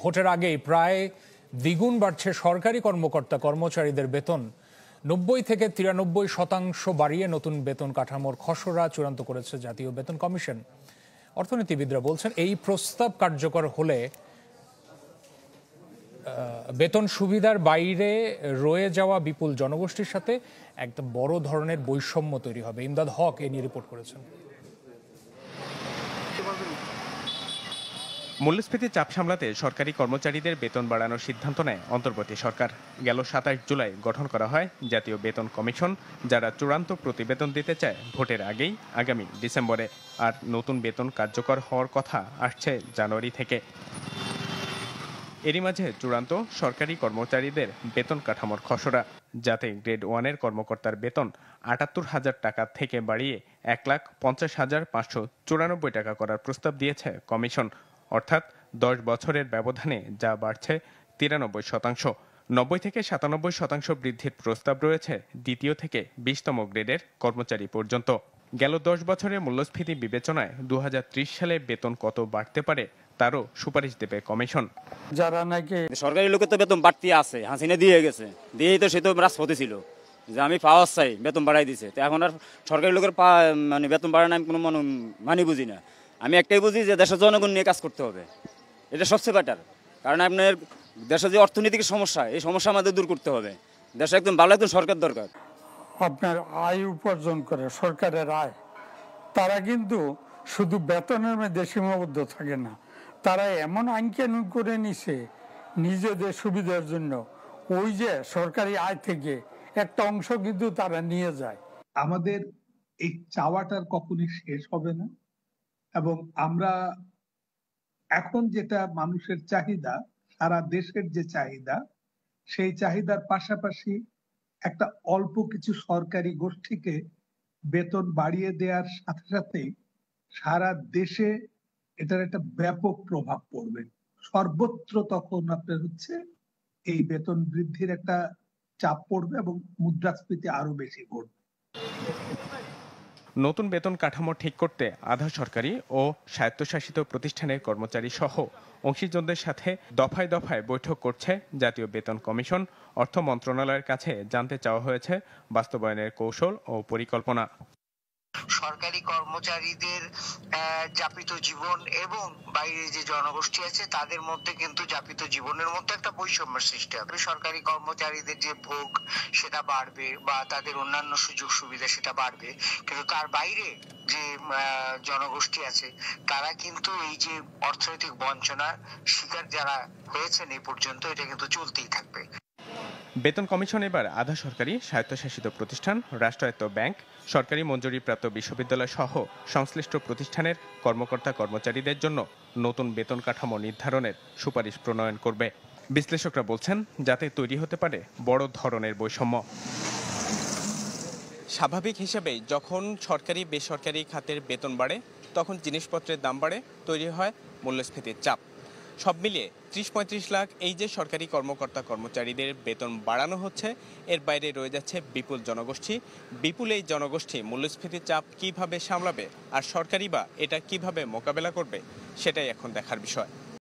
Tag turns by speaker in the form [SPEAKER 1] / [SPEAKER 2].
[SPEAKER 1] ভোটের আগেই প্রায় দ্বিগুণ বাড়ছে সরকারি কর্মকর্তা কর্মচারীদের বেতন। 90 থেকে 93% বাড়িয়ে নতুন বেতন কাঠামোর খসড়া চূড়ান্ত করেছে জাতীয় বেতন কমিশন। অর্থনীতিবিদরা বলছেন এই প্রস্তাব কার্যকর হলে বেতন সুবিধার বাইরে রয়ে যাওয়া বিপুল জনগোষ্ঠীর সাথে একটা বড় ধরনের বৈষম্য তৈরি হবে। ইমদাদ হক এ নিয়ে রিপোর্ট করেছেন।
[SPEAKER 2] মূল্যস্ফীতির চাপ সামলাতে সরকারি কর্মচারীদের বেতন বাড়ানোর সিদ্ধান্ত নেয় অন্তর্বর্তী সরকার। গেল 27 জুলাই গঠন করা হয় জাতীয় বেতন কমিশন, যারা চূড়ান্ত প্রতিবেদন দিতে চায় ভোটের আগেই আগামী ডিসেম্বরে। আর নতুন বেতন কার্যকর হওয়ার কথা আসছে জানুয়ারি থেকে। এরই মাঝে চূড়ান্ত সরকারি কর্মচারীদের বেতন কাঠামোর খসড়া, যাতে গ্রেড 1-এর কর্মকর্তার বেতন ৭৮,০০০ টাকা থেকে বাড়িয়ে ১,৫০,৫৯৪ টাকা করার প্রস্তাব দিয়েছে কমিশন। অর্থাৎ 10 বছরের ব্যবধানে যা বাড়ছে 93%। 90 থেকে 97% বৃদ্ধির প্রস্তাব রয়েছে দ্বিতীয় থেকে 20তম গ্রেডের কর্মচারী পর্যন্ত। গেল 10 বছরের মূল্যস্ফীতি বিবেচনায় 2030 সালে বেতন কত বাড়তে পারে তারও সুপারিশ দেবে কমিশন।
[SPEAKER 3] যারা নাকি
[SPEAKER 4] সরকারি লোকের তো বেতন বাড়তি আছে, হাসিনা দিয়ে গেছে, দিয়েই তো সে তো রাজপথে ছিল যে আমি পাওয়ার চাই, বেতন বাড়াই দিছে। তো এখন আর সরকারি লোকের মানে বেতন বাড়ানো আমি কোনো মানে বুঝি না। আমি একটাই বুঝি যে দেশের জনগণ নিয়ে কাজ করতে হবে, এটা সবচেয়ে বেটার। কারণ আপনার দেশের যে অর্থনৈতিক সমস্যা, এই সমস্যা আমাদের দূর করতে হবে। দেশে একদম ভালো একদম সরকার দরকার।
[SPEAKER 3] আপনার আয় উপার্জন করে সরকারের আয়, তারা কিন্তু শুধু বেতনের মধ্যে সীমাবদ্ধ থাকে না, তারা এমন আইন কানুন করে নিছে নিজেদের সুবিধার জন্য, ওই যে সরকারি আয় থেকে একটা অংশ কিন্তু তারা নিয়ে যায়।
[SPEAKER 5] আমাদের এই চাওয়াটার কখনই শেষ হবে না, এবং আমরা এখন যেটা মানুষের চাহিদা, সারা দেশের যে চাহিদা, সেই চাহিদার পাশাপাশি একটা অল্প কিছু সরকারি গোষ্ঠীকে বেতন বাড়িয়ে দেওয়ার সাথে সাথে সারা দেশে এটার একটা ব্যাপক প্রভাব পড়বে। সর্বত্র তখন আপনার হচ্ছে এই বেতন বৃদ্ধির একটা চাপ পড়বে এবং মুদ্রাস্ফীতি আরো বেশি পড়বে।
[SPEAKER 2] নতুন বেতন কাঠামো ঠিক করতে আধা সরকারি ও স্বায়ত্তশাসিত প্রতিষ্ঠানের কর্মচারী সহ অংশীজনদের সাথে দফায় দফায় বৈঠক করছে জাতীয় বেতন কমিশন। অর্থ মন্ত্রণালয়ের কাছে জানতে চাওয়া হয়েছে বাস্তবায়নের কৌশল ও পরিকল্পনা।
[SPEAKER 6] সরকারি কর্মচারীদের যাপিত জীবন এবং বাইরে যে জনগোষ্ঠী আছে তাদের মধ্যে কিন্তু যাপিত জীবনের মধ্যে একটা বৈষম্যের সৃষ্টি হবে। সরকারি কর্মচারীদের যে ভোগ সেটা বাড়বে বা তাদের অন্যান্য সুযোগ সুবিধা সেটা বাড়বে, কিন্তু তার বাইরে যে জনগোষ্ঠী আছে তারা কিন্তু এই যে অর্থনৈতিক বঞ্চনার শিকার যারা হয়েছেন এই পর্যন্ত, এটা কিন্তু চলতেই থাকবে।
[SPEAKER 2] বেতন কমিশন এবার আধা সরকারি, স্বায়ত্তশাসিত প্রতিষ্ঠান, রাষ্ট্রায়ত্ত ব্যাংক, সরকারি মঞ্জুরিপ্রাপ্ত বিশ্ববিদ্যালয় সহ সংশ্লিষ্ট প্রতিষ্ঠানের কর্মকর্তা কর্মচারীদের জন্য নতুন বেতন কাঠামো নির্ধারণের সুপারিশ প্রণয়ন করবে। বিশ্লেষকরা বলছেন যাতে তৈরি হতে পারে বড় ধরনের বৈষম্য। স্বাভাবিক হিসেবেই যখন সরকারি বেসরকারি খাতের বেতন বাড়ে তখন জিনিসপত্রের দাম বাড়ে, তৈরি হয় মূল্যস্ফীতির চাপ। সব মিলিয়ে ৩০-৩৫ লাখ এই যে সরকারি কর্মকর্তা কর্মচারীদের বেতন বাড়ানো হচ্ছে, এর বাইরে রয়ে যাচ্ছে বিপুল জনগোষ্ঠী। বিপুল এই জনগোষ্ঠী মূল্যস্ফীতির চাপ কিভাবে সামলাবে আর সরকারি বা এটা কিভাবে মোকাবেলা করবে, সেটাই এখন দেখার বিষয়।